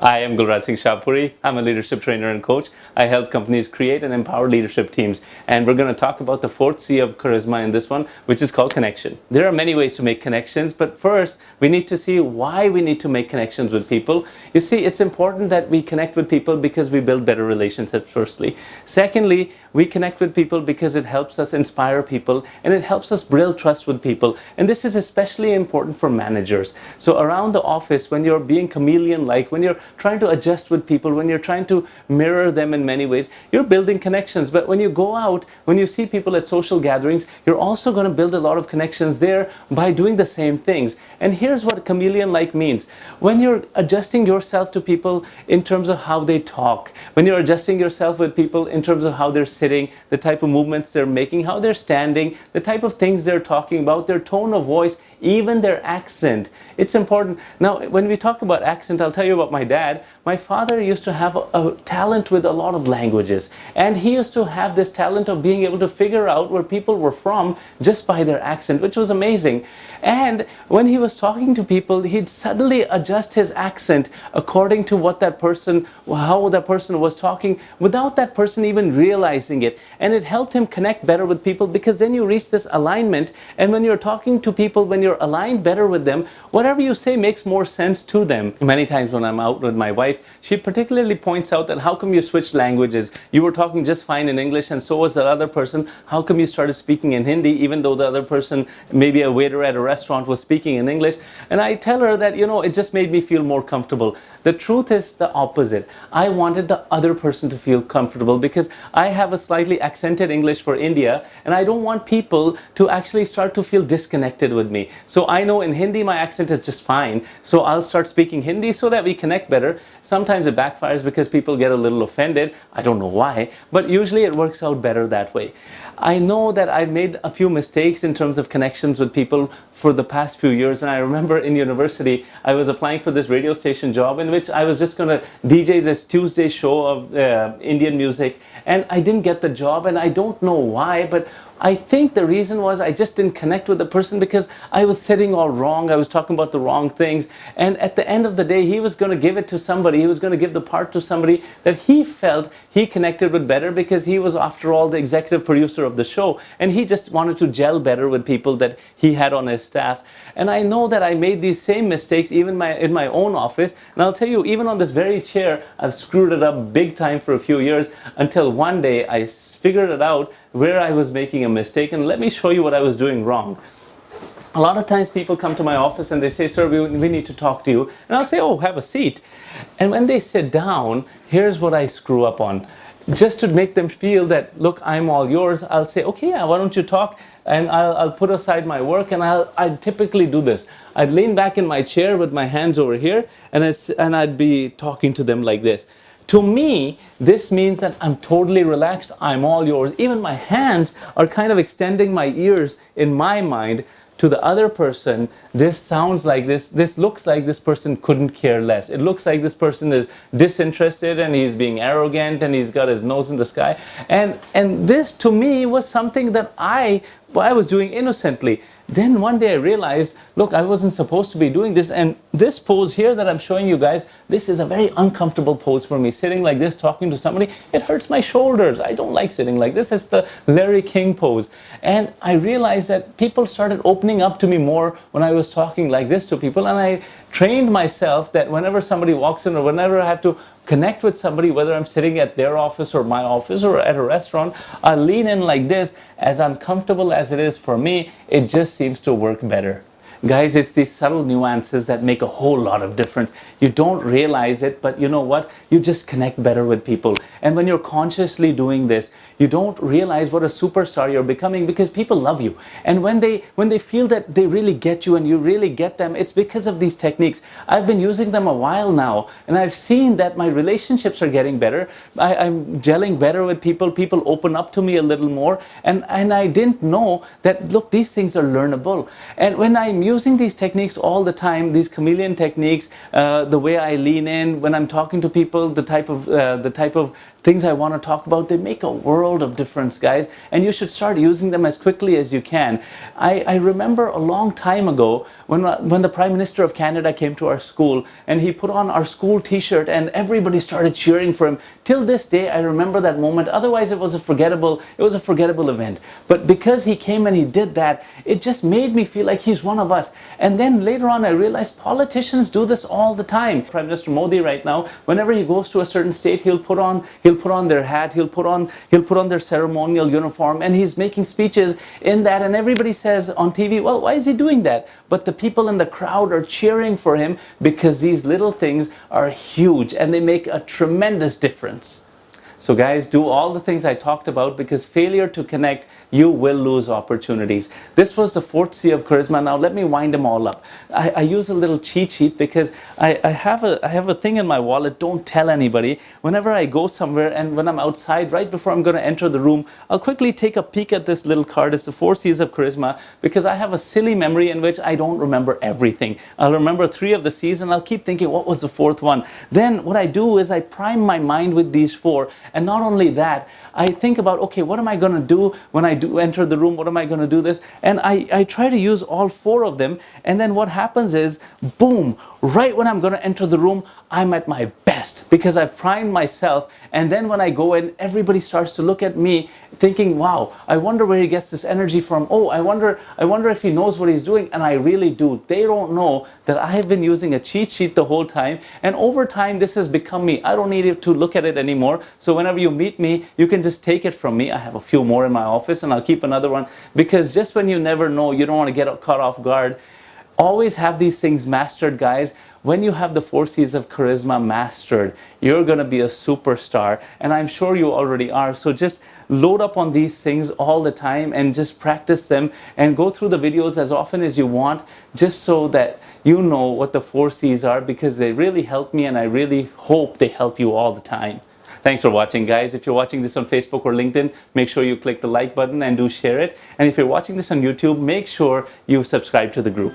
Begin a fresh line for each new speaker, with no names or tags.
I am Gulraj Singh Shahpuri. I'm a leadership trainer and coach. I help companies create and empower leadership teams. And we're going to talk about the fourth C of charisma in this one, which is called connection. There are many ways to make connections, but first we need to see why we need to make connections with people. You see, it's important that we connect with people because we build better relationships, firstly. Secondly, we connect with people because it helps us inspire people and it helps us build trust with people. And this is especially important for managers. So around the office, when you're being chameleon-like, when you're trying to adjust with people, when you're trying to mirror them in many ways, you're building connections. But when you go out, when you see people at social gatherings, you're also going to build a lot of connections there by doing the same things. And here's what chameleon-like means. When you're adjusting yourself to people in terms of how they talk, when you're adjusting yourself with people in terms of how they're sitting, the type of movements they're making, how they're standing, the type of things they're talking about, their tone of voice, even their accent. It's important. Now, when we talk about accent, I'll tell you about my dad. My father used to have a talent with a lot of languages. And he used to have this talent of being able to figure out where people were from just by their accent, which was amazing. And when he was talking to people, he'd suddenly adjust his accent according to what that person, how that person was talking, without that person even realizing it. And it helped him connect better with people because then you reach this alignment. And when you're talking to people, when you're aligned better with them, whatever you say makes more sense to them. Many times when I'm out with my wife, she particularly points out that how come you switched languages? You were talking just fine in English and so was that other person. How come you started speaking in Hindi even though the other person, maybe a waiter at a restaurant, was speaking in English? And I tell her that, you know, it just made me feel more comfortable. The truth is the opposite. I wanted the other person to feel comfortable because I have a slightly accented English for India and I don't want people to actually start to feel disconnected with me. So I know in Hindi my accent is just fine. So I'll start speaking Hindi so that we connect better. Sometimes it backfires because people get a little offended. I don't know why, but usually it works out better that way. I know that I've made a few mistakes in terms of connections with people for the past few years. And I remember in university, I was applying for this radio station job in which I was just going to DJ this Tuesday show of Indian music. And I didn't get the job and I don't know why, but I think the reason was I just didn't connect with the person because I was sitting all wrong. I was talking about the wrong things. And at the end of the day, he was going to give it to somebody. He was going to give the part to somebody that he felt he connected with better because he was, after all, the executive producer of the show. And he just wanted to gel better with people that he had on his staff. And I know that I made these same mistakes even in my own office. And I'll tell you, even on this very chair, I've screwed it up big time for a few years until one day I figured it out where I was making a mistake. And let me show you what I was doing wrong. A lot of times people come to my office and they say, sir, we need to talk to you. And I'll say, oh, have a seat. And when they sit down, here's what I screw up on. Just to make them feel that, look, I'm all yours, I'll say, okay, yeah, why don't you talk? And I'll put aside my work and I typically do this. I'd lean back in my chair with my hands over here and I'd be talking to them like this. To me, this means that I'm totally relaxed. I'm all yours. Even my hands are kind of extending my ears in my mind to the other person. This sounds like this looks like this person couldn't care less. It looks like this person is disinterested and he's being arrogant and he's got his nose in the sky. And this to me was something that I was doing innocently. Then one day I realized, look, I wasn't supposed to be doing this. And this pose here that I'm showing you guys, this is a very uncomfortable pose for me. Sitting like this, talking to somebody, it hurts my shoulders. I don't like sitting like this. It's the Larry King pose. And I realized that people started opening up to me more when I was talking like this to people. And I trained myself that whenever somebody walks in or whenever I have to connect with somebody, whether I'm sitting at their office or my office or at a restaurant, I lean in like this. As uncomfortable as it is for me, it just seems to work better. Guys, it's these subtle nuances that make a whole lot of difference. You don't realize it, but you know what? You just connect better with people. And when you're consciously doing this, you don't realize what a superstar you're becoming because people love you. And when they feel that they really get you and you really get them, it's because of these techniques. I've been using them a while now, and I've seen that my relationships are getting better. I'm gelling better with people. People open up to me a little more. And I didn't know that, look, these things are learnable. And when I'm using these techniques all the time, these chameleon techniques, the way I lean in when I'm talking to people, the type of things I want to talk about, they make a world of difference, guys, and you should start using them as quickly as you can. I remember a long time ago when the Prime Minister of Canada came to our school and he put on our school t-shirt and everybody started cheering for him. Till this day, I remember that moment. Otherwise, it was a forgettable event. But because he came and he did that, it just made me feel like he's one of us. And then later on, I realized politicians do this all the time. Prime Minister Modi right now, whenever he goes to a certain state, he'll put on their hat, he'll put on their ceremonial uniform, and he's making speeches in that. And everybody says on TV, well, why is he doing that? But the people in the crowd are cheering for him because these little things are huge and they make a tremendous difference. So guys, do all the things I talked about, because failure to connect, you will lose opportunities. This was the 4th C of charisma. Now let me wind them all up. I use a little cheat sheet because I have a thing in my wallet, don't tell anybody. Whenever I go somewhere and when I'm outside, right before I'm going to enter the room, I'll quickly take a peek at this little card. It's the 4 C's of charisma, because I have a silly memory in which I don't remember everything. I'll remember 3 of the C's and I'll keep thinking, what was the 4th one? Then what I do is I prime my mind with these 4. And not only that, I think about, okay, what am I going to do when I do enter the room? What am I going to do this? And I try to use all 4 of them. And then what happens is, boom, right when I'm going to enter the room, I'm at my best because I've primed myself. And then when I go in, everybody starts to look at me thinking, wow, I wonder where he gets this energy from. Oh, I wonder if he knows what he's doing. And I really do. They don't know that I have been using a cheat sheet the whole time. And over time, this has become me. I don't need to look at it anymore. So whenever you meet me, you can just take it from me. I have a few more in my office and I'll keep another one, because just when you never know, you don't want to get caught off guard. Always have these things mastered, guys. When you have the 4 C's of charisma mastered, you're going to be a superstar. And I'm sure you already are. So just load up on these things all the time and just practice them and go through the videos as often as you want, just so that you know what the 4 C's are, because they really help me and I really hope they help you all the time. Thanks for watching, guys. If you're watching this on Facebook or LinkedIn, make sure you click the like button and do share it. And if you're watching this on YouTube, make sure you subscribe to the group.